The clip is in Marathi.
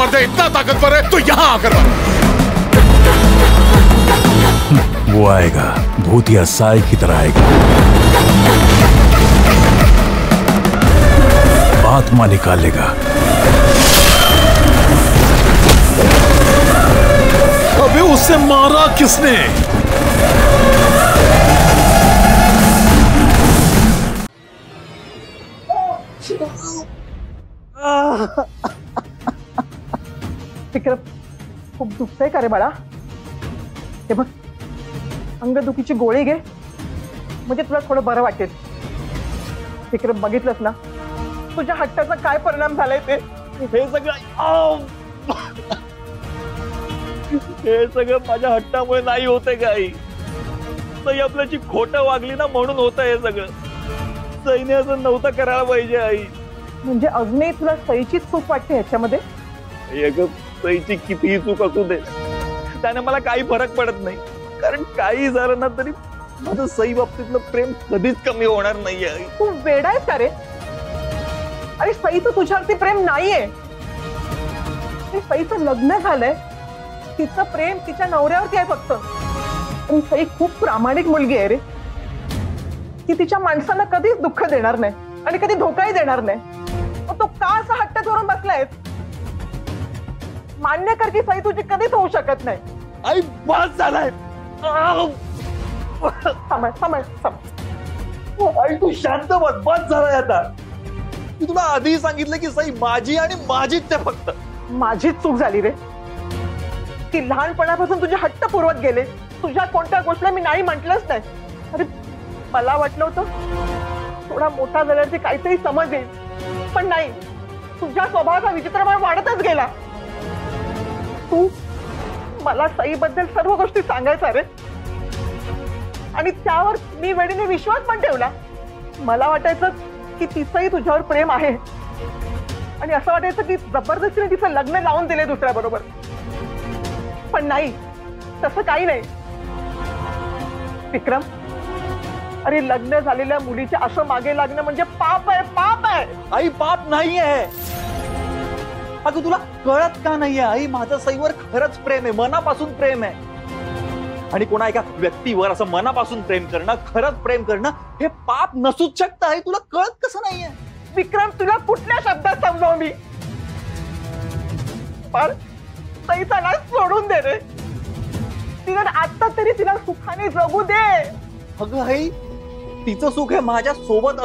मर्द इतना ताकतवर है तो यहाँ आकर मारो। वो आएगा, भूतिया साई की तरह आएगा, आत्मा निकालेगा। अबे उसे मारा किसने? विक्रम, खूप दुखतंय का रे बाळा? हे बघ, अंगदुखीची गोळी घे, म्हणजे तुला थोडं बरं वाटेल. विक्रम, बघितलंस ना तुझ्या हट्टाचा काय परिणाम झालाय ते? हे सगळं माझ्या हट्टामुळे नाही होतंय का आई? सई आपल्याची खोटं वागली ना म्हणून होतं हे सगळं. सईने असं नव्हतं करायला पाहिजे आई. म्हणजे अजूनही तुला सईचीच चूक वाटते ह्याच्यामध्ये? सईची कितीही चूक असू दे, त्याने मला काही फरक पडत नाही. कारण काही झालं ना तरी माझं सई बाबतीतलं प्रेम कधीच कमी होणार नाहीये आई. तू वेडा आहेस का रे? अरे सईचं तुझ्यावरती प्रेम नाहीये. सईचं लग्न झालंय, तिचं प्रेम तिच्या नवऱ्यावरती आहे फक्त. आणि सई खूप प्रामाणिक मुलगी आहे रे. ती तिच्या माणसांना कधीच दुःख देणार नाही आणि कधी धोकाही देणार नाही. तो का असा हट्ट धरून बसलाय? मान्य कर की सई तुझी कधीच होऊ शकत नाही. आई बस झालाय. आई तू शांत बस, बस झालाय आता. मी तुला आधी सांगितलं की सई माझी आणि माझीच ते फक्त. माझीच चूक झाली रे. की लहानपणापासून तुझे हट्ट पुरवत गेले. तुझ्या कोणत्या गोष्टीला मी नाही म्हटलंच नाही. अरे मला वाटलं होतं थोडा मोठा झाल्यावरती काहीतरी समज येईल, पण नाही. तुझ्या स्वभावाचा विचित्रपणा वाढतच गेला. तू मला सईबद्दल सर्व गोष्टी सांगायचा रे, आणि त्यावर मी वेळीने विश्वास पण ठेवला. मला वाटायचं की तिचंही तुझ्यावर प्रेम आहे, आणि असं वाटायचं की जबरदस्तीने तिचं लग्न लावून दिले दुसऱ्या बरोबर. पण नाही, तसं काही नाही. विक्रम, अरे लग्न झालेल्या मुलीच्या असं मागे लागणं म्हणजे पाप आहे, पाप आहे. आई पाप नाहीये. अगं तुला कळत का नाहीये आई? माझं सईवर खरंच प्रेम आहे, मनापासून प्रेम आहे. आणि कोणा एका व्यक्तीवर असं मनापासून प्रेम करणं, खरंच प्रेम करणं हे पाप नसूच शकतं. आई तुला कळत कसं नाहीये? विक्रम, तुला कुठल्या शब्दात समजावू मी? पण सईचा नाच सोडून दे रे. तिला आता तरी तिला सुखाने जगू दे. अगं आई, तिचं सुख आहे माझ्या सोबत